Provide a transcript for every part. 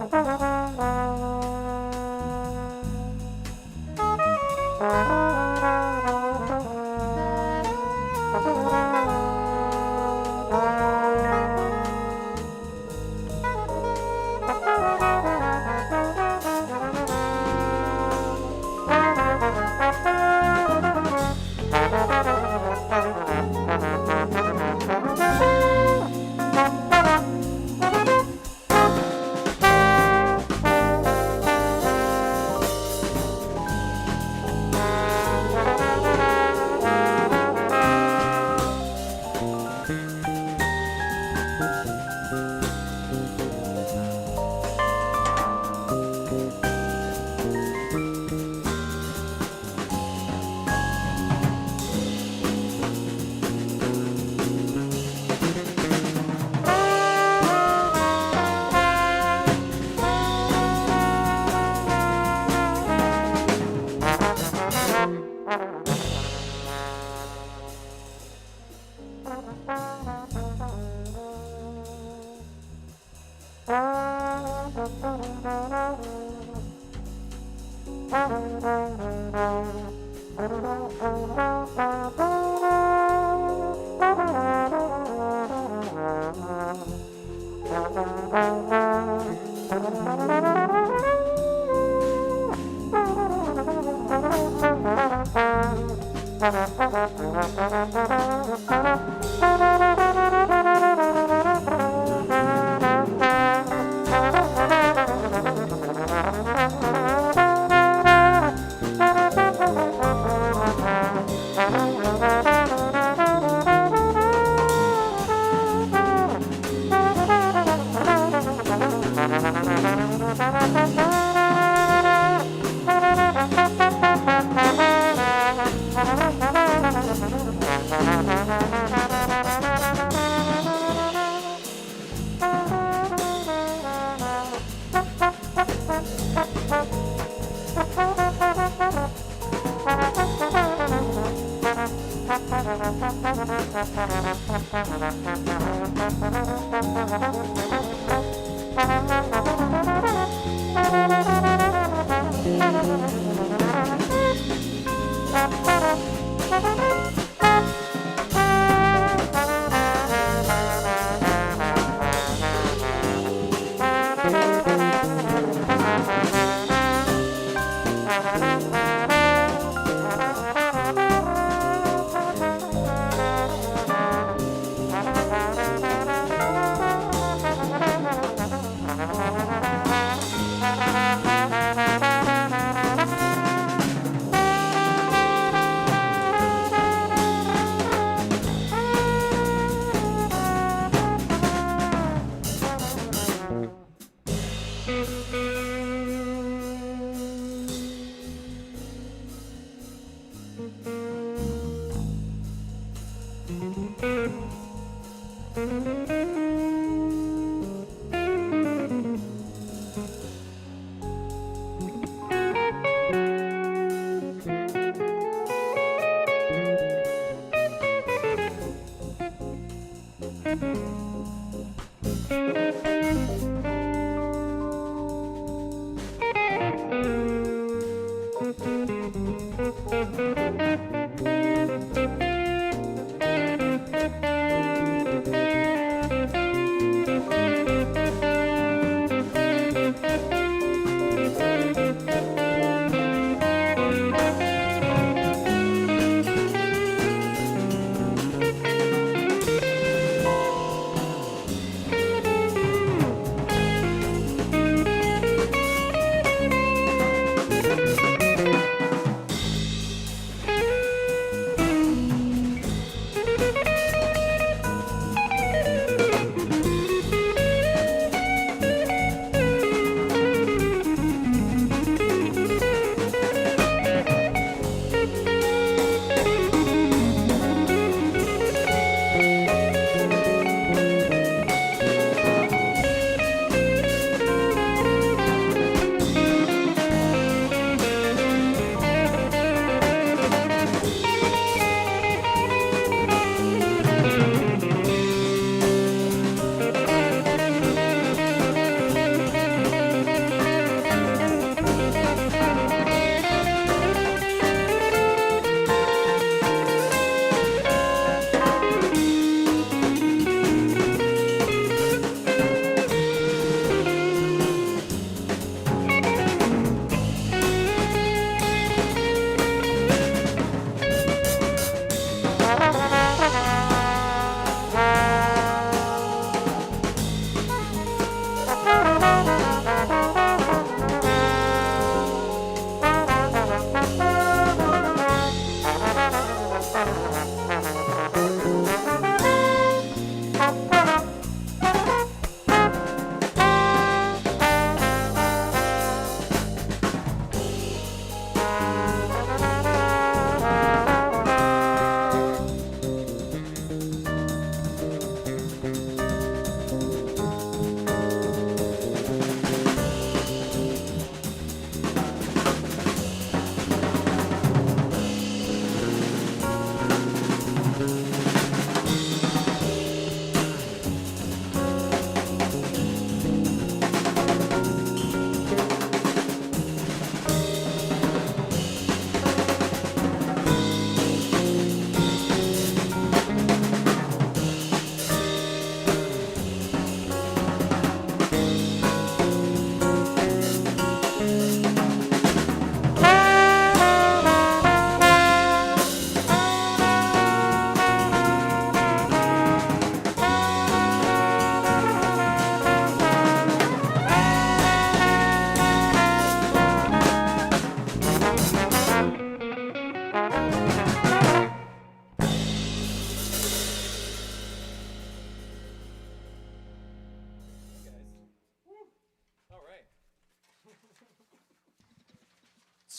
อ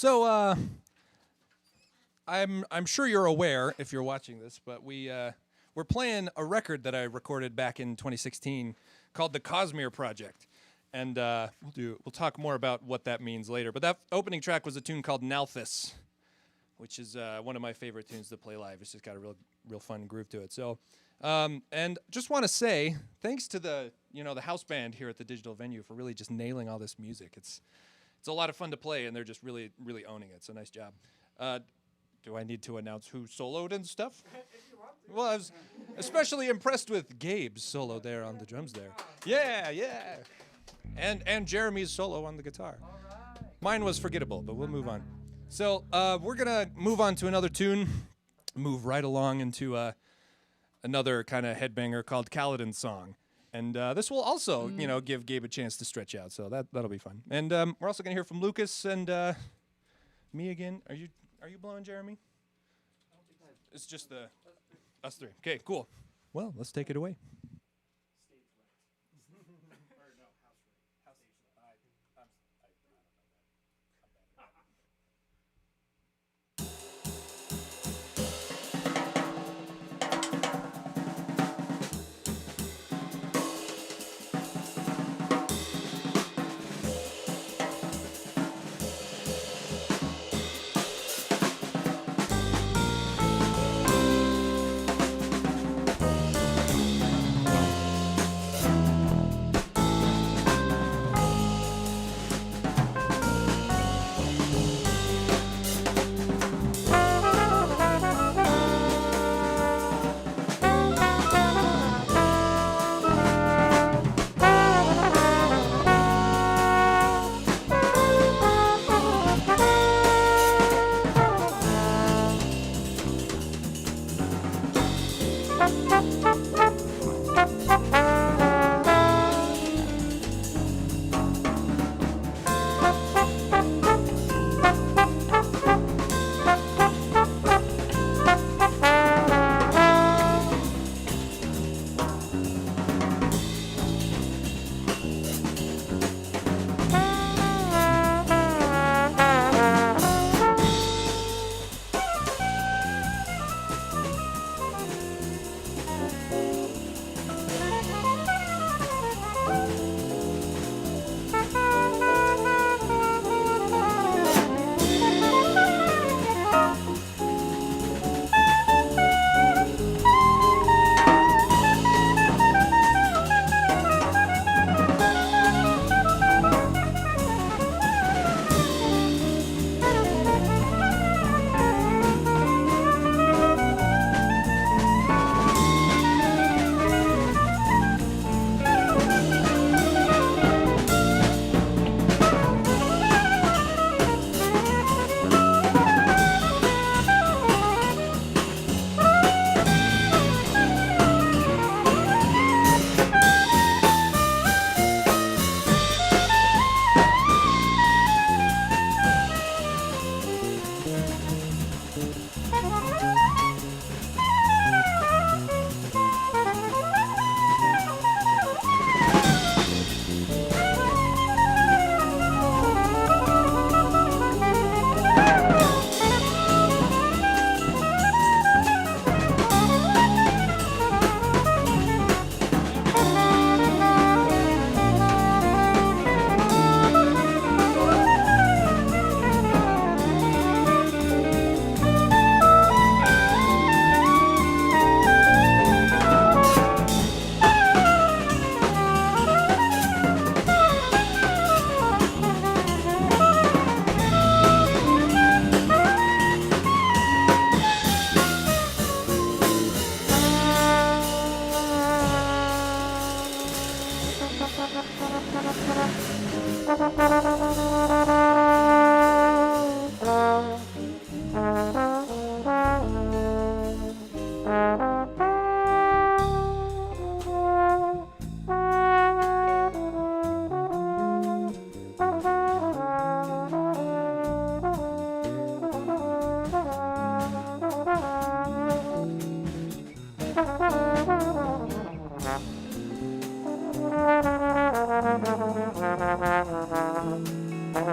So I'm sure you're aware if you're watching this, but we're playing a record that I recorded back in 2016 called the Cosmere Project, and we'll talk more about what that means later. But that opening track was a tune called Nalthus, which is one of my favorite tunes to play live. It's just got a real fun groove to it. So, and just want to say thanks to the house band here at the Digital Venue for really just nailing all this music. It's a lot of fun to play, and they're just really owning it. So nice job. Do I need to announce who soloed and stuff? If you want to. Well, I was especially impressed with Gabe's solo there on the drums there. Yeah. And Jeremy's solo on the guitar. All right. Mine was forgettable, but we'll move on. So we're going to move on to another tune, move right along into another kind of headbanger called Kaladin's Song. And this will also, give Gabe a chance to stretch out, so that'll be fun. And we're also going to hear from Lucas and me again. Are you blowing, Jeremy? I don't think so. It's just us three. Okay, cool. Well, let's take it away. Stage right. Or no, house right. House stage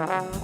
Thank you.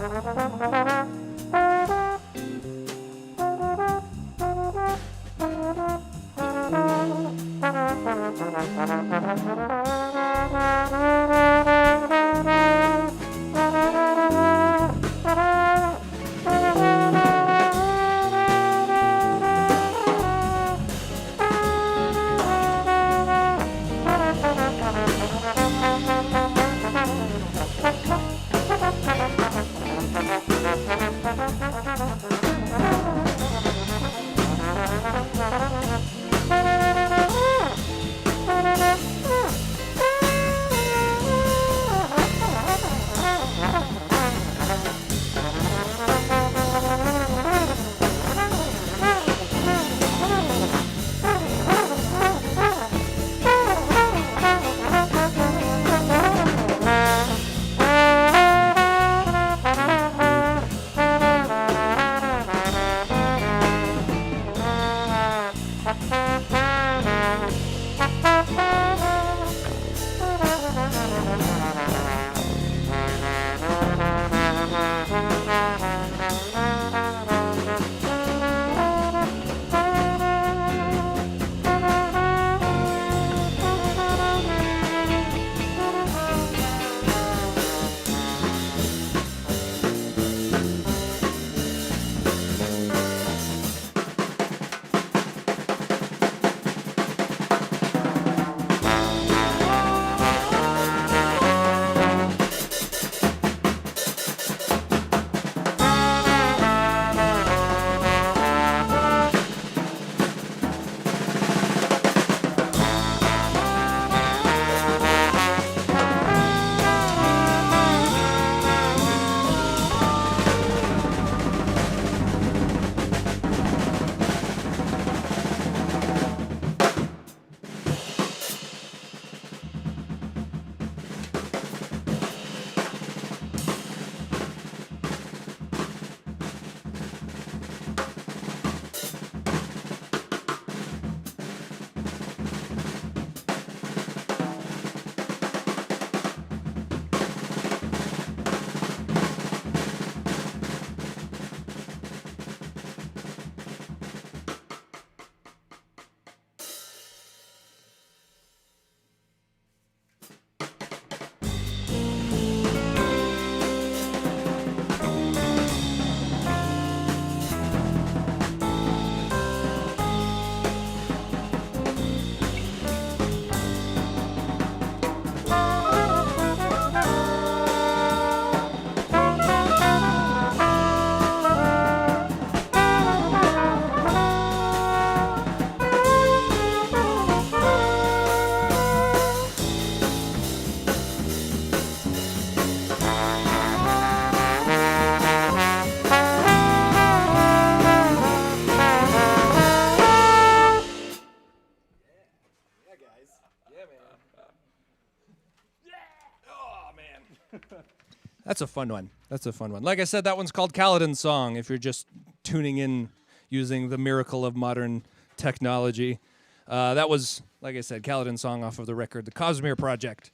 That's a fun one. That's a fun one. Like I said, that one's called Kaladin's Song, if you're just tuning in using the miracle of modern technology. That was, like I said, Kaladin's Song off of the record, the Cosmere Project.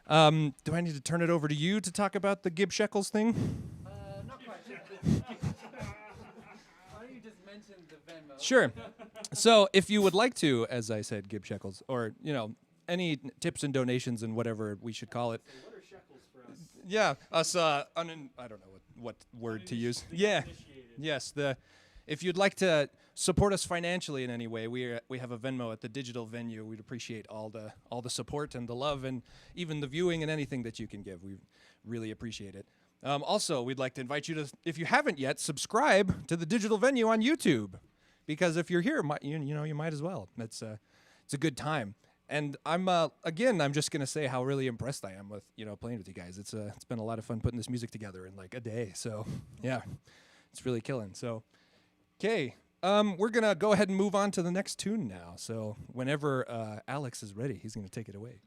Do I need to turn it over to you to talk about the Gib Shekels thing? Not quite. Why don't you just mention the Venmo? Sure. So if you would like to, as I said, Gib Shekels, or, any tips and donations and whatever we should call it. What are shekels for us? Yeah, us, I don't know what word to use. Yeah, yes, if you'd like to support us financially in any way, we have a Venmo at the digital venue. We'd appreciate all the support and the love and even the viewing and anything that you can give. We really appreciate it. Also, we'd like to invite you to, if you haven't yet, subscribe to the digital venue on YouTube, because if you're here, you might as well. It's a good time. And I'm just gonna say how really impressed I am with playing with you guys. It's been a lot of fun putting this music together in like a day. So yeah, it's really killing. So, okay, we're gonna go ahead and move on to the next tune now. So whenever Alex is ready, he's gonna take it away.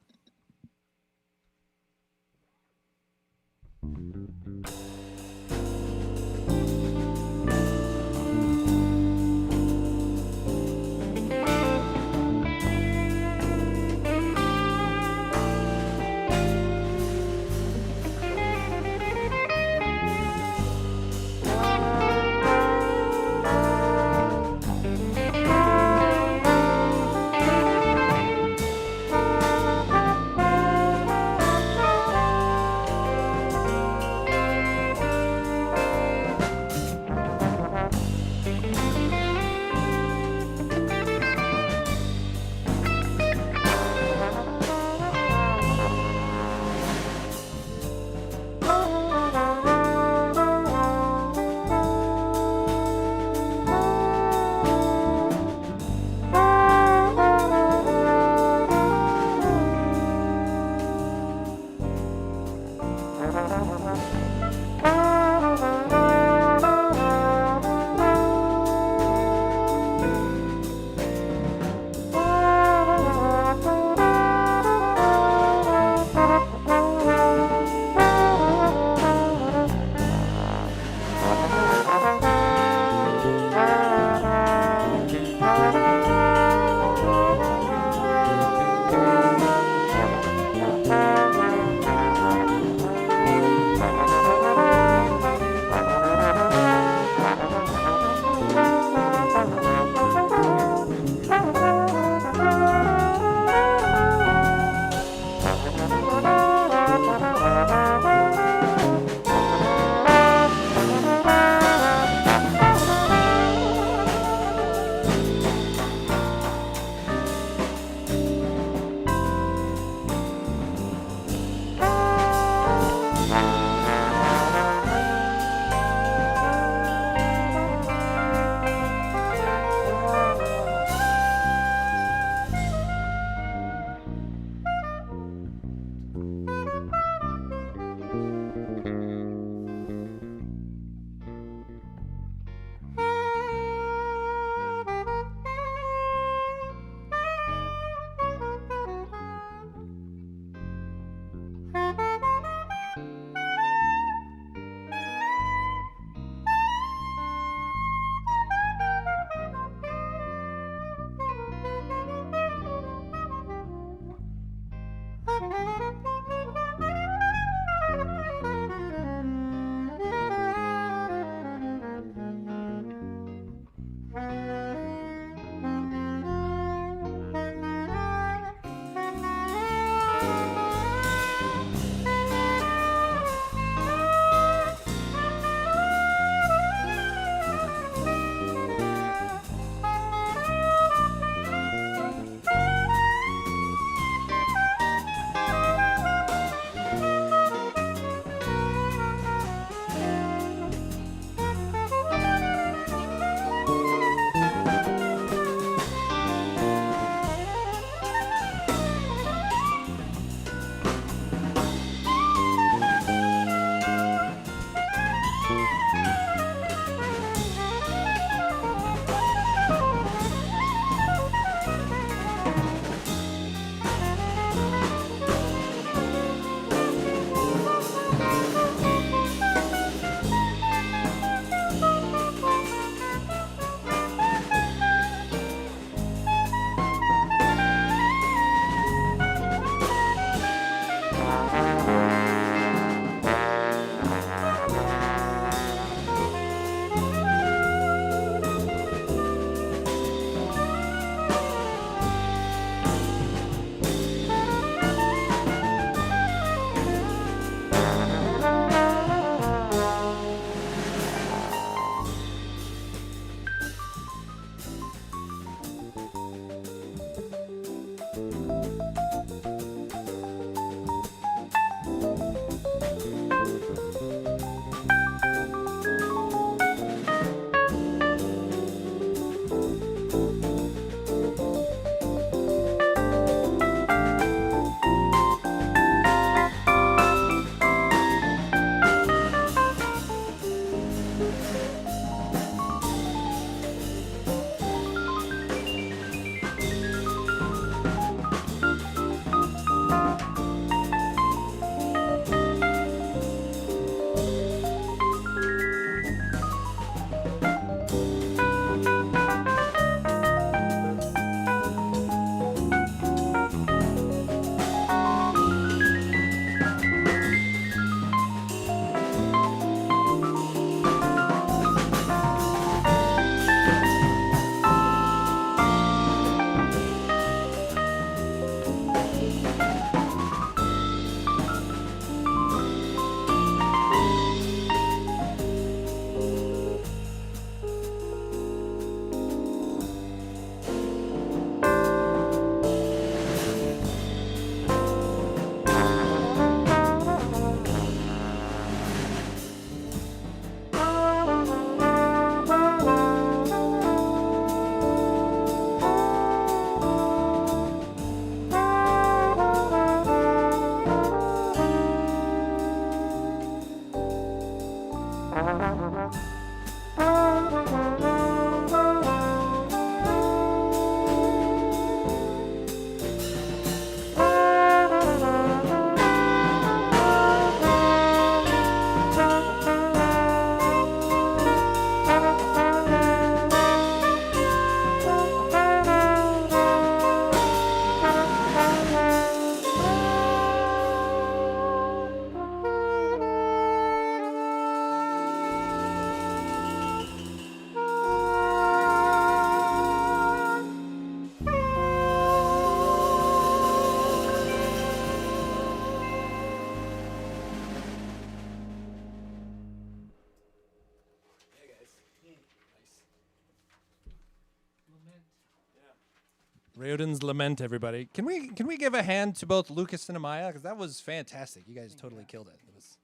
Rayoden's Lament, everybody. Can we give a hand to both Lucas and Amaya? Because that was fantastic. You guys totally killed it. It was,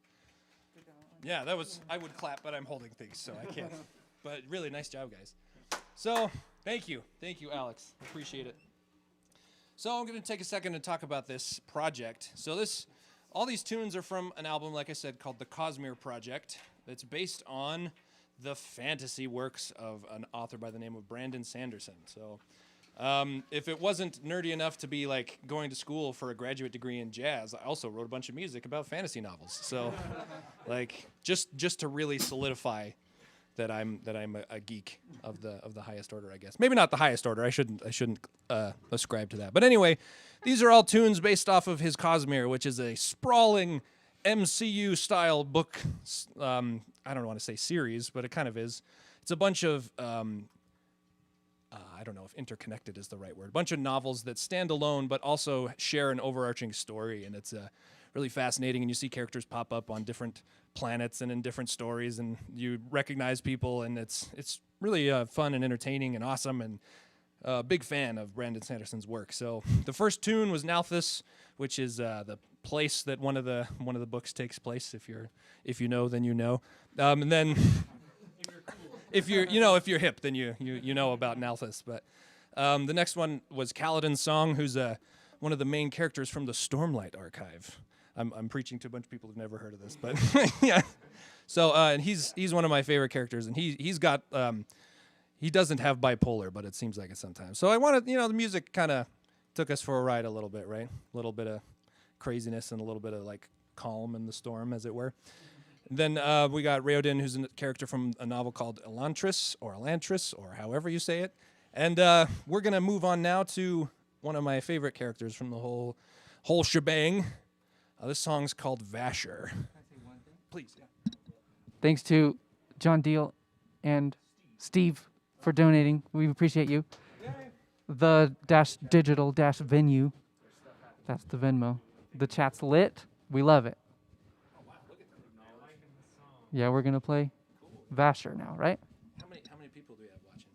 yeah, that was. I would clap, but I'm holding things, so I can't. But really, nice job, guys. So, thank you, Alex. Appreciate it. So I'm going to take a second to talk about this project. So all these tunes are from an album, like I said, called the Cosmere Project. It's based on the fantasy works of an author by the name of Brandon Sanderson. So. If it wasn't nerdy enough to be like going to school for a graduate degree in jazz, I also wrote a bunch of music about fantasy novels. So, like, just to really solidify that I'm a geek of the highest order, I guess. Maybe not the highest order. I shouldn't ascribe to that. But anyway, these are all tunes based off of his Cosmere, which is a sprawling MCU style book. I don't want to say series, but it kind of is. It's a bunch of I don't know if interconnected is the right word. A bunch of novels that stand alone, but also share an overarching story, and it's really fascinating. And you see characters pop up on different planets and in different stories, and you recognize people, and it's really fun and entertaining and awesome. And a big fan of Brandon Sanderson's work. So the first tune was Nalthus, which is the place that one of the books takes place. If you know, then you know. And then if you're hip, then you know about Nalthus. But the next one was Kaladin's Song, who's one of the main characters from the Stormlight archive. I'm preaching to a bunch of people who've never heard of this, but yeah. So and he's one of my favorite characters, and he's got he doesn't have bipolar, but it seems like it sometimes. So I wanted, the music kind of took us for a ride a little bit, right? A little bit of craziness and a little bit of like calm in the storm, as it were. And then we got Raodin, who's a character from a novel called Elantris, or however you say it. And we're gonna move on now to one of my favorite characters from the whole shebang. This song's called Vasher. Can I say one thing? Please. Thanks to John Deal and Steve for donating. We appreciate you. The -digital -venue. That's the Venmo. The chat's lit. We love it. Yeah, we're gonna play Vasher now, right? How many people do we have watching?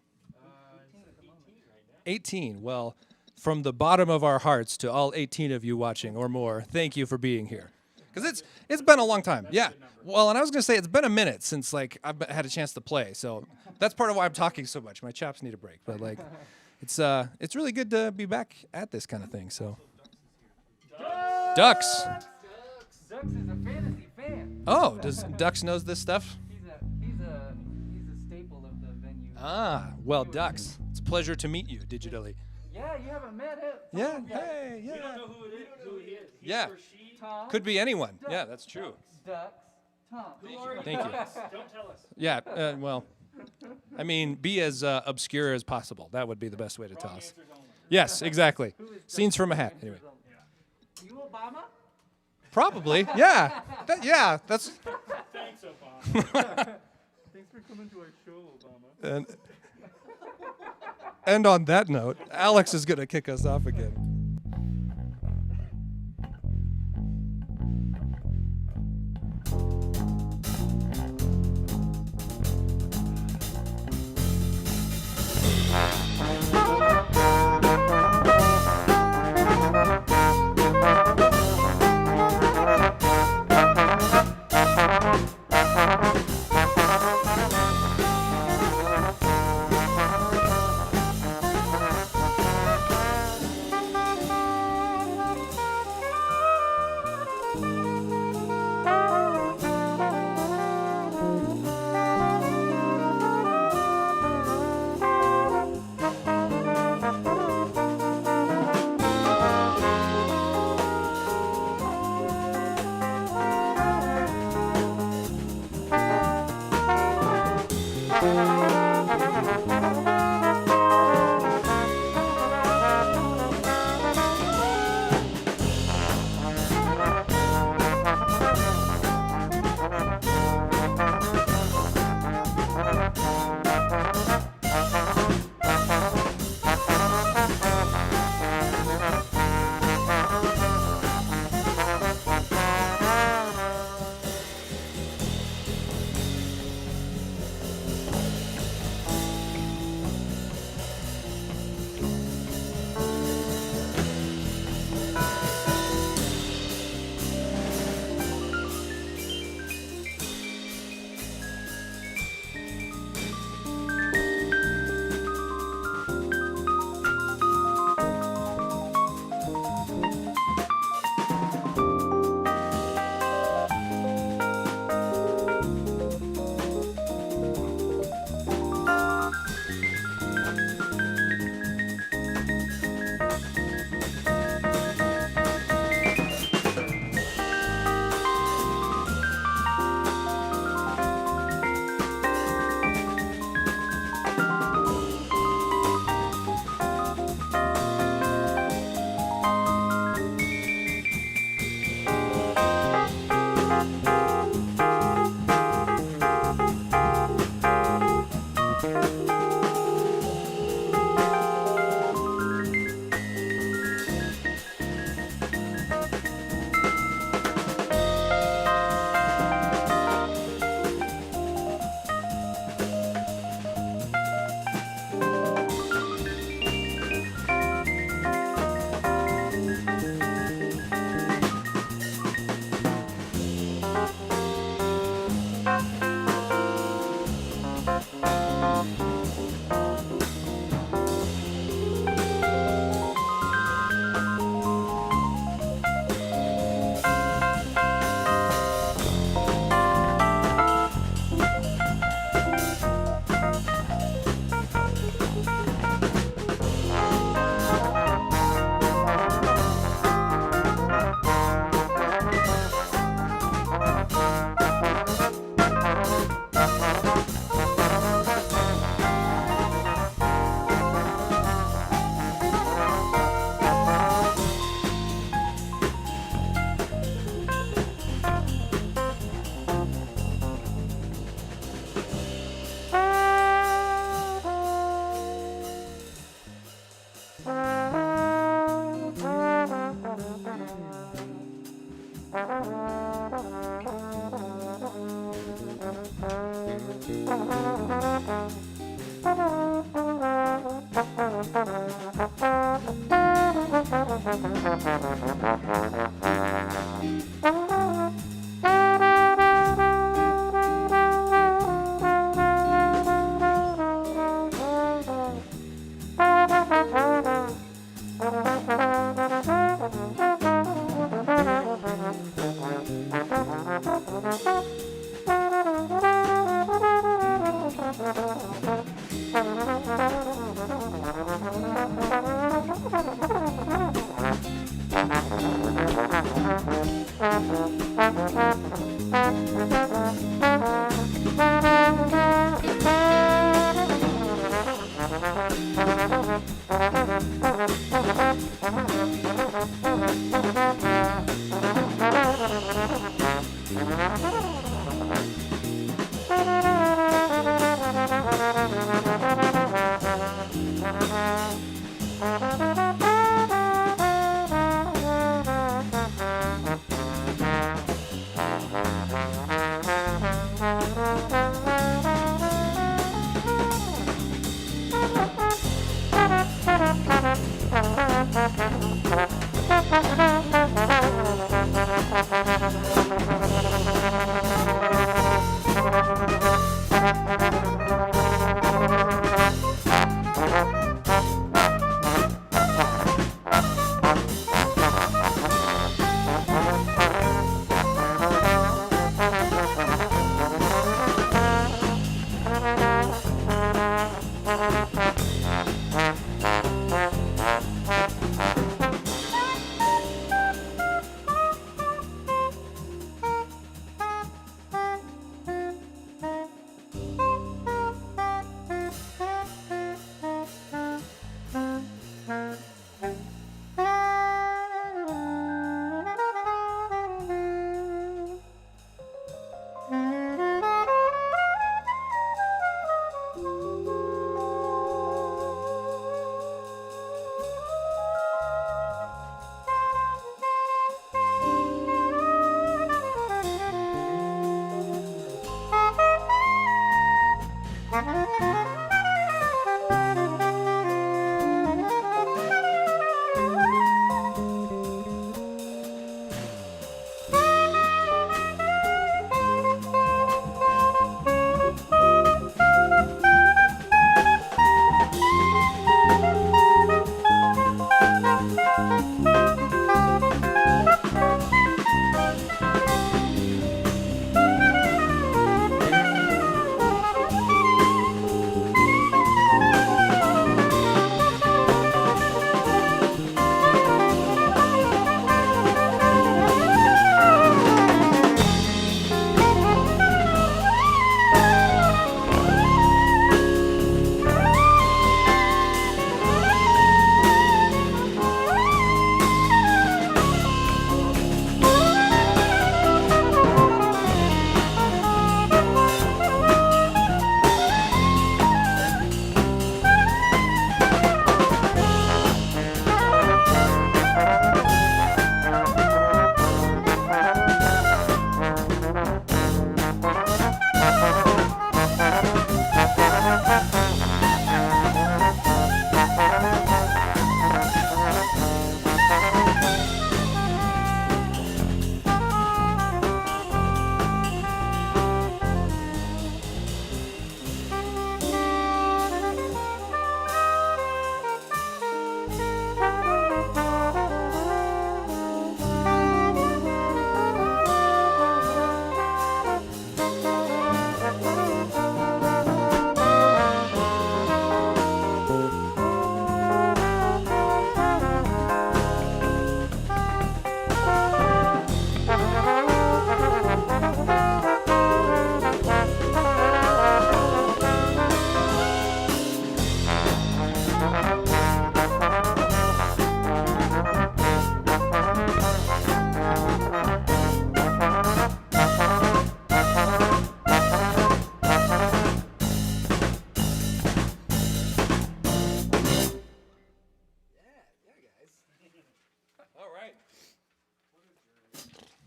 18. Well, from the bottom of our hearts to all 18 of you watching or more, thank you for being here. Because it's been a long time. Yeah. Well, and I was gonna say it's been a minute since I've had a chance to play. So that's part of why I'm talking so much. My chops need a break. But it's really good to be back at this kind of thing. So Ducks. Dux is a fantasy fan. Oh, does Ducks knows this stuff? He's a staple of the venue. Ah, well, Ducks. It's a pleasure to meet you digitally. Yeah, you haven't met him. Yeah. Hey. Yeah. We don't know who he is. He Yeah. or she. Tom. Could be anyone. Yeah, that's true. Ducks. Tom. Who are you? Thank you. Don't tell us. Yeah. Well, I mean, be as obscure as possible. That would be the best way to tell us. Answers only. Yes, exactly. Scenes from a hat. Anyway. You Obama? Probably. Yeah. That's. Thanks, Obama. Thanks for coming to our show, Obama. And on that note, Alex is going to kick us off again.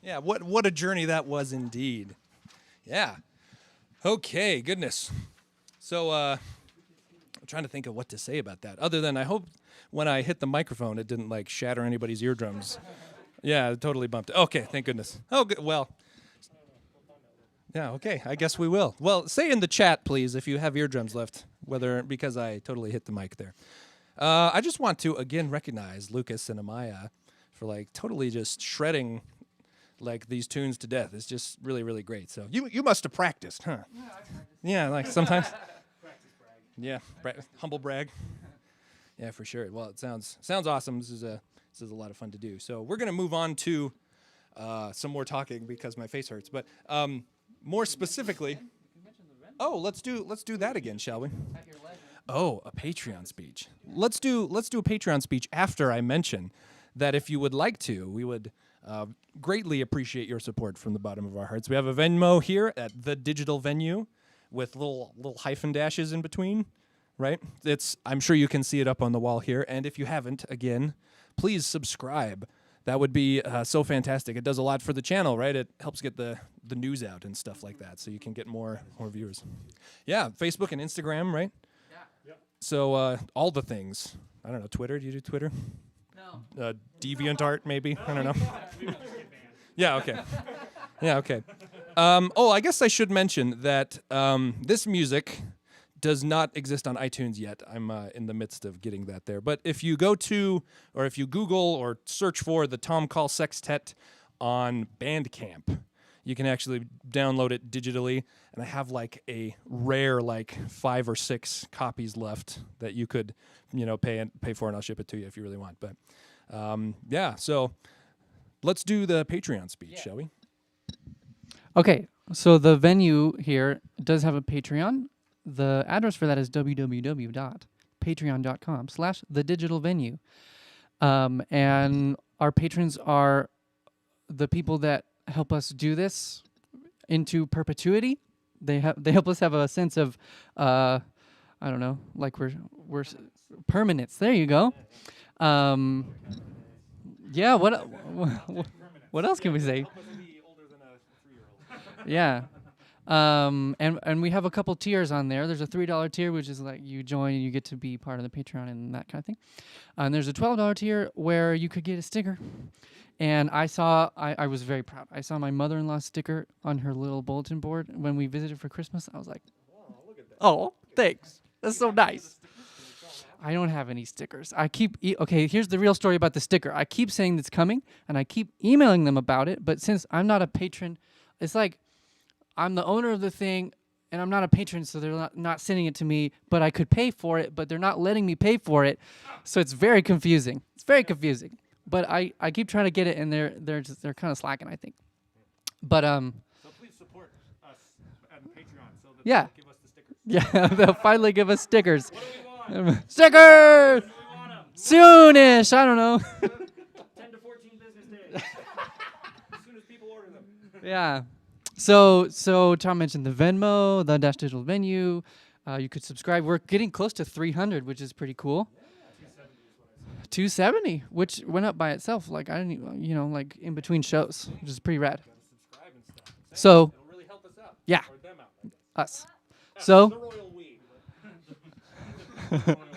Yeah, what a journey that was indeed. Yeah. Okay, goodness. So I'm trying to think of what to say about that. Other than I hope when I hit the microphone it didn't like shatter anybody's eardrums. Yeah, it totally bumped. Okay, thank goodness. Oh, good. Well. Yeah, okay. I guess we will. Well, say in the chat, please, if you have eardrums left, whether because I totally hit the mic there. I just want to again recognize Lucas and Amaya for like totally just shredding like these tunes to death. It's just really, really great. So you must have practiced, huh? Yeah, I practiced. Yeah, like sometimes. Practice brag. Yeah, humble brag. Yeah, for sure. Well, it sounds awesome. This is a lot of fun to do. So we're gonna move on to some more talking because my face hurts. But more specifically, let's do that again, shall we? Oh, a Patreon speech. Let's do a Patreon speech after I mention that if you would like to, we would greatly appreciate your support from the bottom of our hearts. We have a Venmo here at The Digital Venue with little hyphen dashes in between, right? I'm sure you can see it up on the wall here. And if you haven't, again, please subscribe. That would be so fantastic. It does a lot for the channel, right? It helps get the news out and stuff like that, so you can get more viewers. Yeah, Facebook and Instagram, right? Yeah. Yep. So all the things. I don't know, Twitter. Do you do Twitter? No. DeviantArt, maybe. I don't know. We must get banned. Yeah. Okay. Yeah. Okay. I guess I should mention that this music does not exist on iTunes yet. I'm in the midst of getting that there. But if you go to, or if you Google or search for the Tom Call Sextet on Bandcamp, you can actually download it digitally. And I have like a rare 5 or 6 copies left that you could, pay for, and I'll ship it to you if you really want. But yeah, so let's do the Patreon speech, shall we? Okay, so the venue here does have a Patreon. The address for that is www.patreon.com/thedigitalvenue. And our patrons are the people that help us do this into perpetuity. They help us have a sense of, I don't know, like we're permanence. There you go. Yeah. What else can we say? Yeah. And we have a couple tiers on there. There's a $3 tier, which is like you join and you get to be part of the Patreon and that kind of thing. And there's a $12 tier where you could get a sticker. And I was very proud. I saw my mother-in-law's sticker on her little bulletin board when we visited for Christmas. I was like, oh, thanks. That's so nice. I don't have any stickers. Okay, here's the real story about the sticker. I keep saying it's coming, and I keep emailing them about it. But since I'm not a patron, it's like, I'm the owner of the thing, and I'm not a patron, so they're not sending it to me, but I could pay for it, but they're not letting me pay for it. So it's very confusing. It's very confusing. But I keep trying to get it, and they're kind of slacking, I think. But So please support us on Patreon so that yeah. they'll give us the stickers. Yeah, they'll finally give us stickers. What do we want? Stickers! We want 'em. Soonish, I don't know. 10 to 14 business days. As soon as people order them. Yeah. So Tom mentioned the Venmo, the Digital Venue. You could subscribe. We're getting close to 300, which is pretty cool. 270, which went up by itself. Like I didn't, like in between shows, which is pretty rad. Subscribe and stuff. So It'll really help us out. yeah, Or them out. us. The So royal we.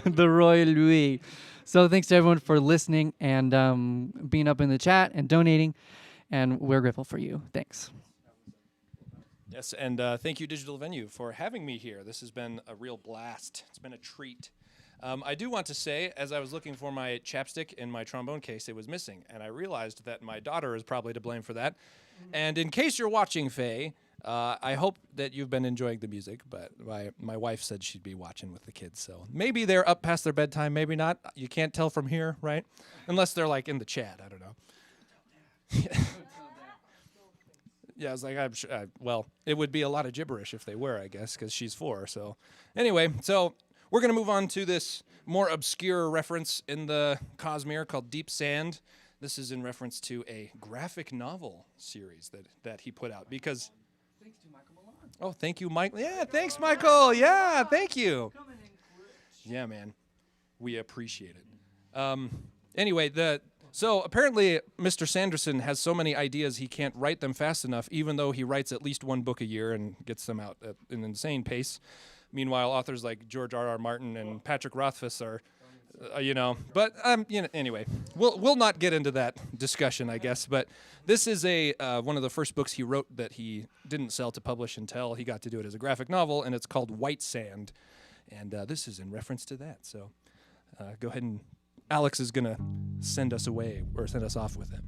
the Royal Louis. So thanks to everyone for listening and being up in the chat and donating, and we're grateful for you. Thanks. Yes, and thank you, Digital Venue, for having me here. This has been a real blast. It's been a treat. I do want to say, as I was looking for my chapstick in my trombone case, it was missing, and I realized that my daughter is probably to blame for that. And in case you're watching, Faye, I hope that you've been enjoying the music, but my wife said she'd be watching with the kids, so maybe they're up past their bedtime, maybe not. You can't tell from here, right? Unless they're, like, in the chat. I don't know. Yeah, I was like, I'm sure, well, it would be a lot of gibberish if they were, I guess, because she's 4. So anyway, so we're going to move on to this more obscure reference in the Cosmere called Deep Sand. This is in reference to a graphic novel series that he put out because... Thanks to Michael Milan. Oh, thank you, Mike. Yeah, thanks, Michael. Yeah, thank you. Yeah, man. We appreciate it. Anyway, So apparently, Mr. Sanderson has so many ideas he can't write them fast enough, even though he writes at least one book a year and gets them out at an insane pace. Meanwhile, authors like George R.R. Martin and Patrick Rothfuss are, But anyway, we'll not get into that discussion, I guess. But this is one of the first books he wrote that he didn't sell to publish until he got to do it as a graphic novel, and it's called White Sand, and this is in reference to that. So go ahead and. Alex is going to send us away or send us off with it.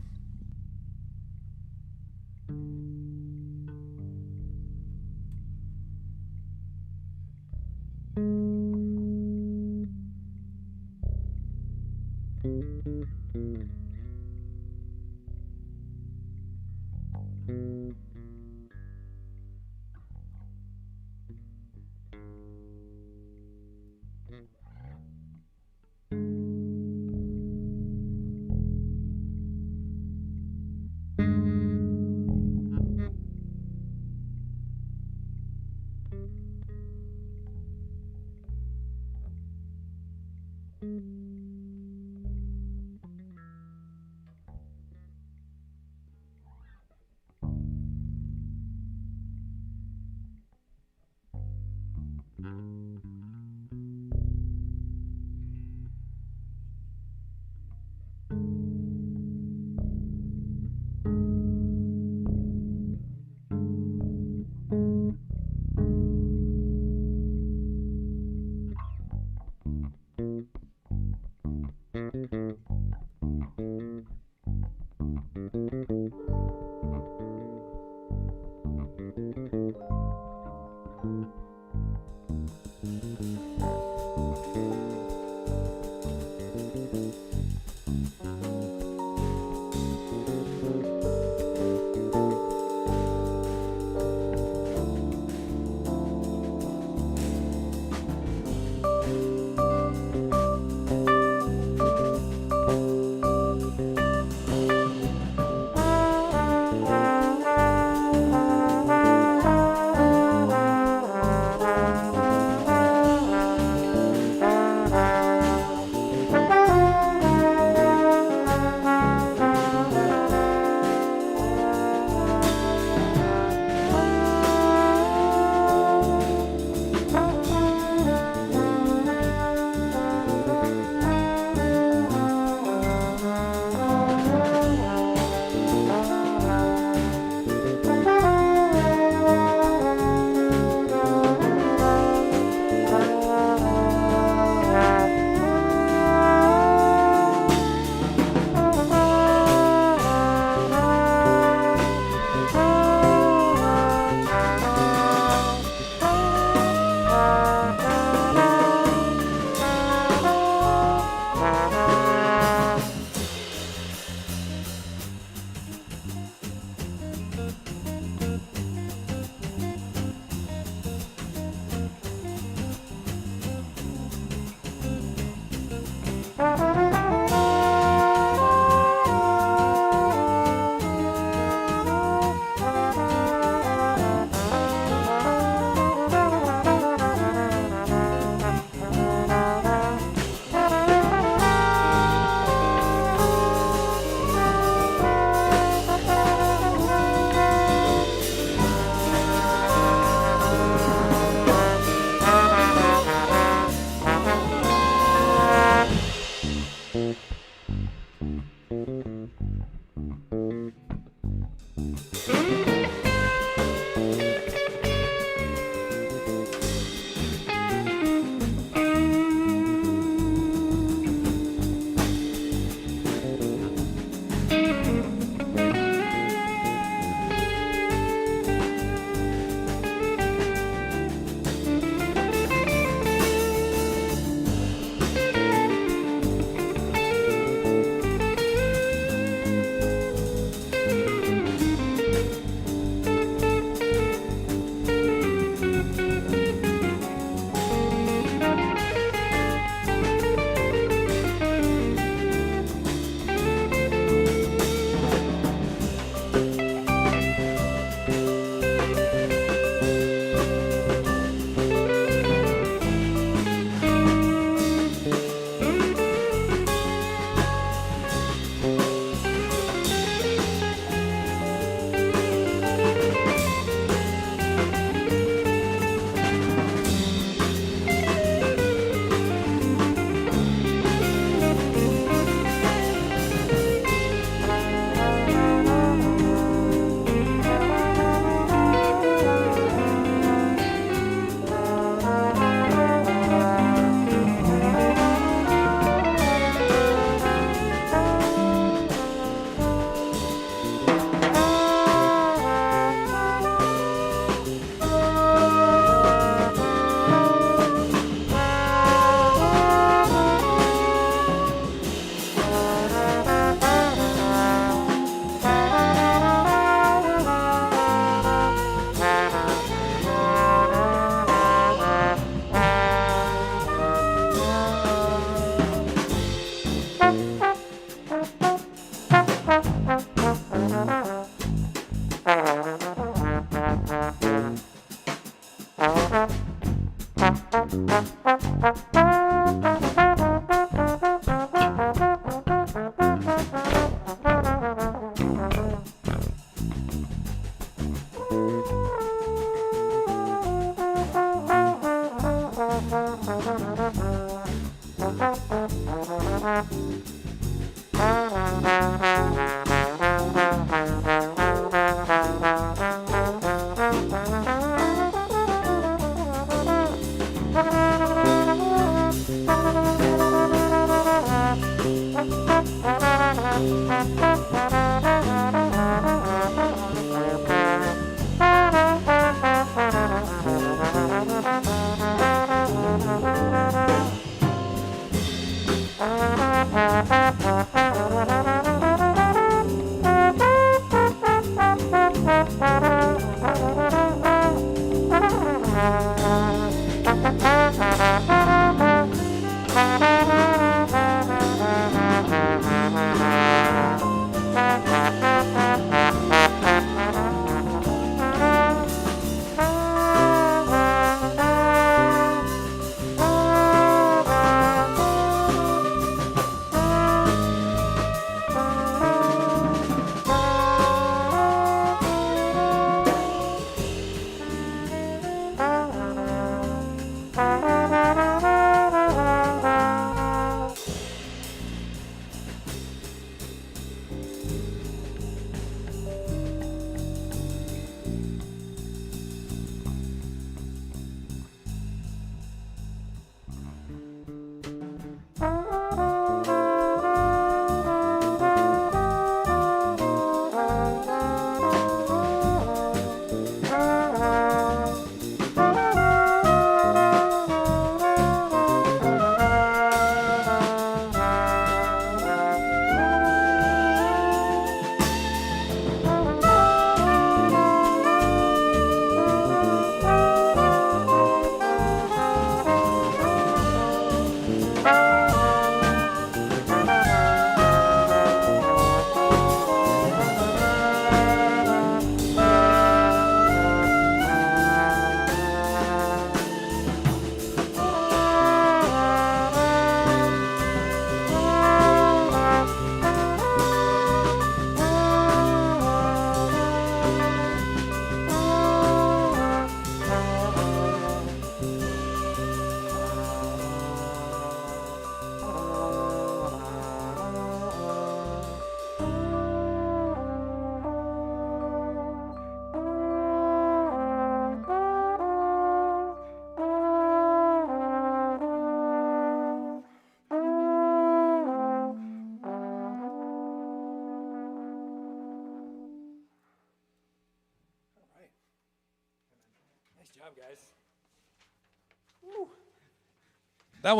That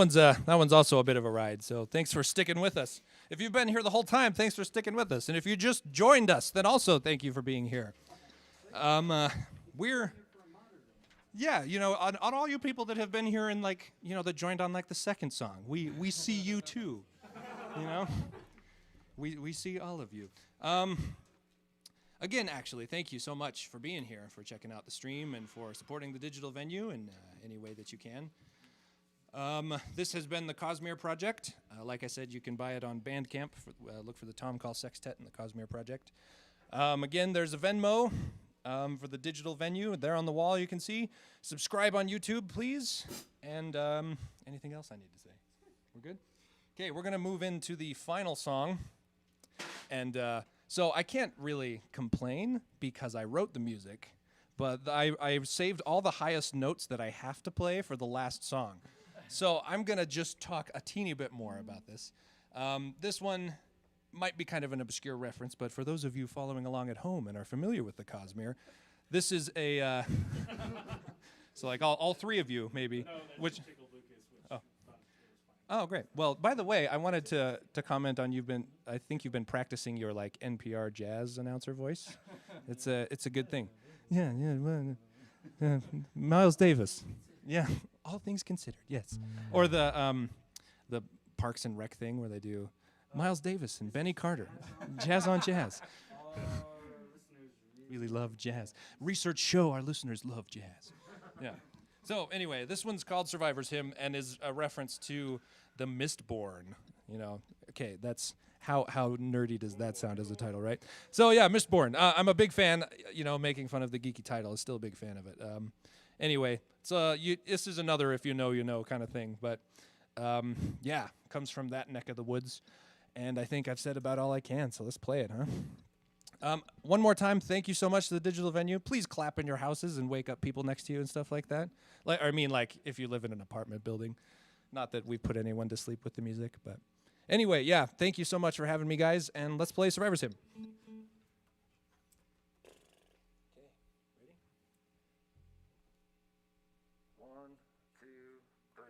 one's also a bit of a ride. So thanks for sticking with us. If you've been here the whole time, thanks for sticking with us. And if you just joined us, then also thank you for being here. We're on all you people that have been here and that joined on the second song. We see you too. We see all of you. Again, actually, thank you so much for being here, for checking out the stream, and for supporting the digital venue in any way that you can. This has been the Cosmere Project. Like I said, you can buy it on Bandcamp. Look for the Tom Call Sextet and the Cosmere Project. Again, there's a Venmo for the digital venue. There on the wall you can see. Subscribe on YouTube, please. And anything else I need to say? We're good? Okay, we're going to move into the final song. And so I can't really complain because I wrote the music, but I saved all the highest notes that I have to play for the last song. So I'm going to just talk a teeny bit more about this. This one might be kind of an obscure reference, but for those of you following along at home and are familiar with the Cosmere, this is a... so all three of you, maybe. No, which tickled Lucas, oh. Oh, great. Well, by the way, I wanted to comment on I think you've been practicing your NPR jazz announcer voice. It's a good thing. Yeah, Miles Davis. Yeah, all things considered, yes. Or the Parks and Rec thing where they do Miles Davis and Benny Carter, jazz on jazz. Really love jazz. Research show our listeners love jazz. Yeah. So anyway, this one's called Survivor's Hymn and is a reference to the Mistborn. Okay, that's how nerdy does that sound as a title, right? So yeah, Mistborn. I'm a big fan. Making fun of the geeky title is still a big fan of it. Anyway, so this is another if you know kind of thing. But yeah, comes from that neck of the woods. And I think I've said about all I can, so let's play it, huh? One more time, thank you so much to the digital venue. Please clap in your houses and wake up people next to you and stuff like that. Like if you live in an apartment building. Not that we put anyone to sleep with the music, but anyway, yeah, thank you so much for having me, guys, and let's play Survivor Sim. Okay, ready? 1, 2, 3.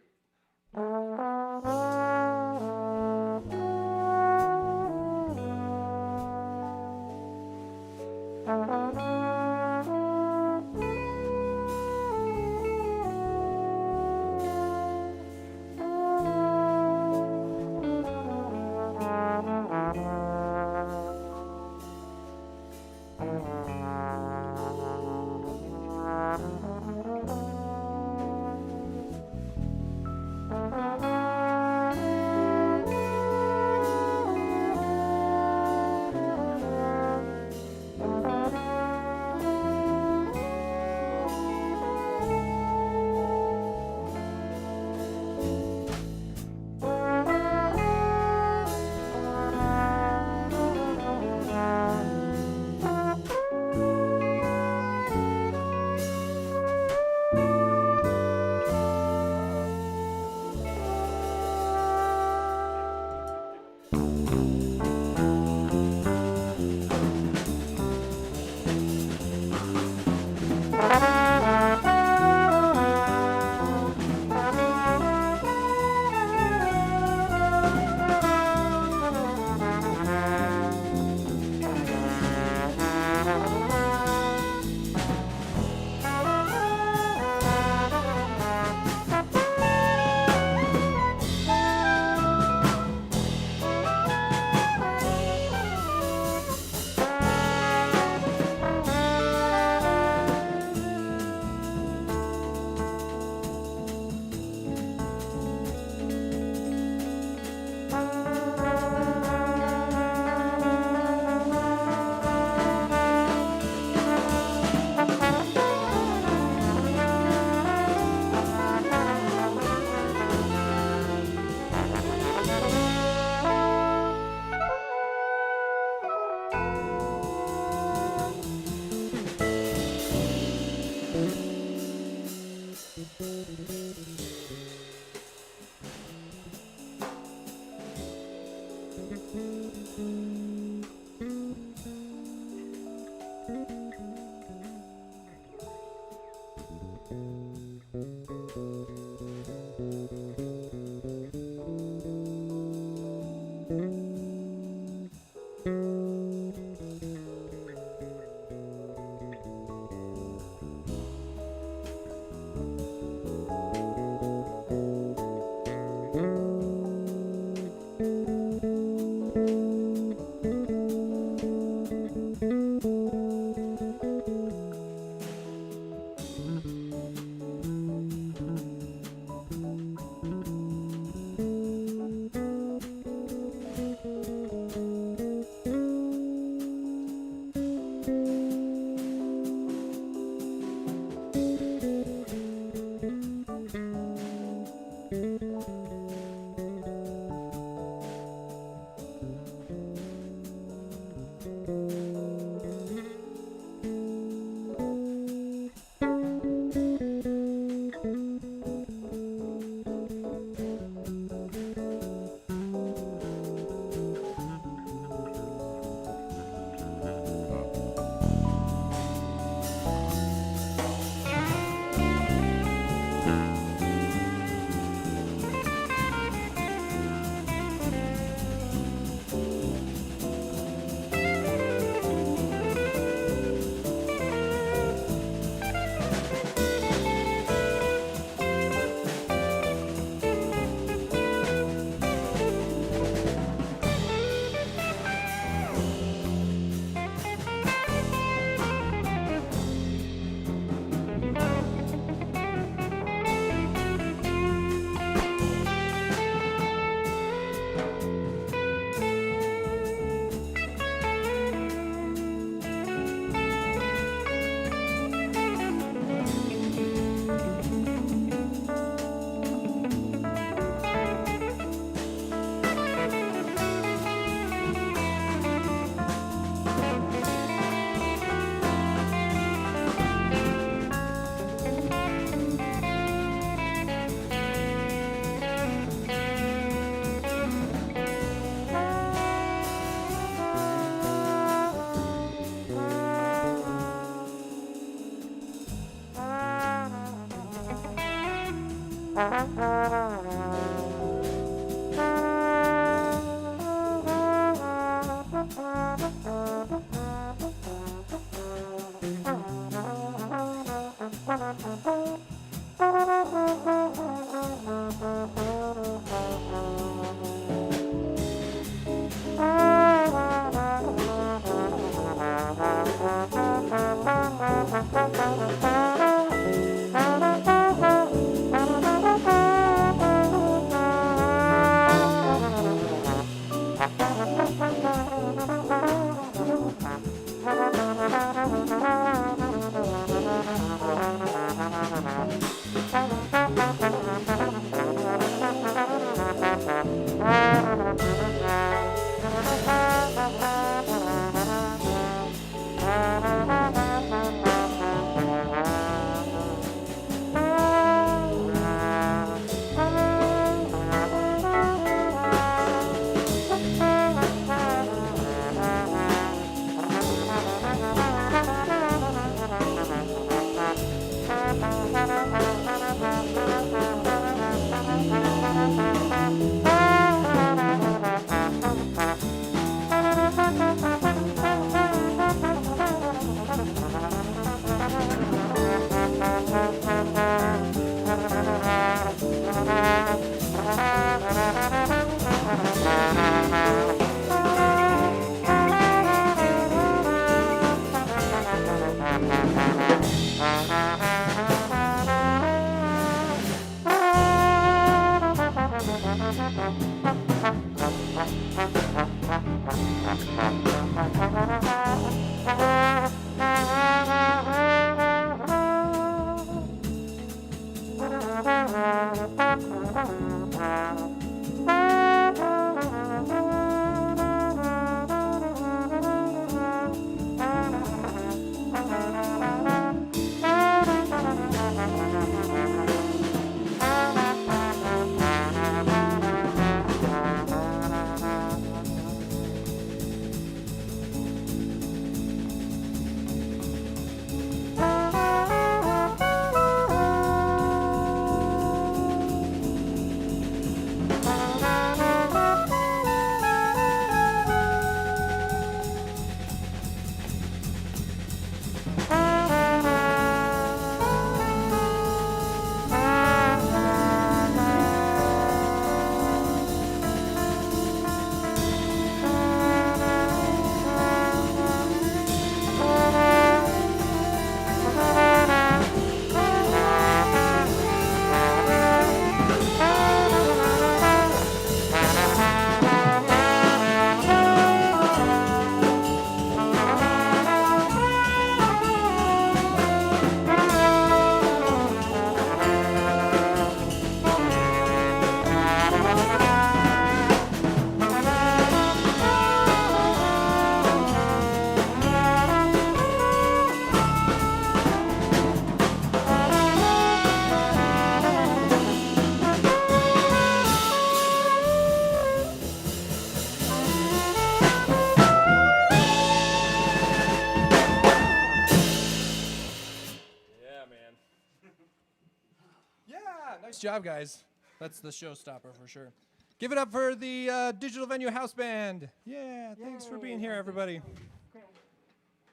Nice job, guys. That's the showstopper for sure. Give it up for the Digital Venue House Band. Yeah, thanks for being here, everybody.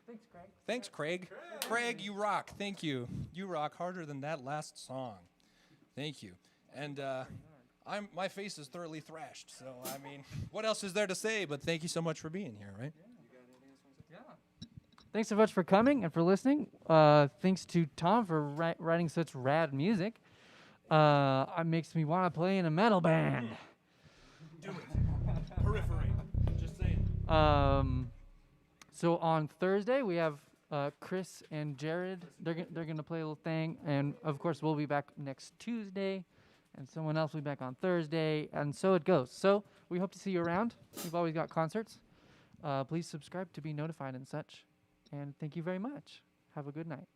Thanks, Craig. Thanks, Craig. Craig, you rock. Thank you. You rock harder than that last song. Thank you. And my face is thoroughly thrashed. So, I mean, what else is there to say? But thank you so much for being here, right? Yeah. Thanks so much for coming and for listening. Thanks to Tom for writing such rad music. It makes me want to play in a metal band. Do it. Periphery. Just saying. So on Thursday we have Chris and Jared. They're gonna play a little thing, and of course we'll be back next Tuesday, and someone else will be back on Thursday, and so it goes. So we hope to see you around. We've always got concerts. Please subscribe to be notified and such. And thank you very much. Have a good night.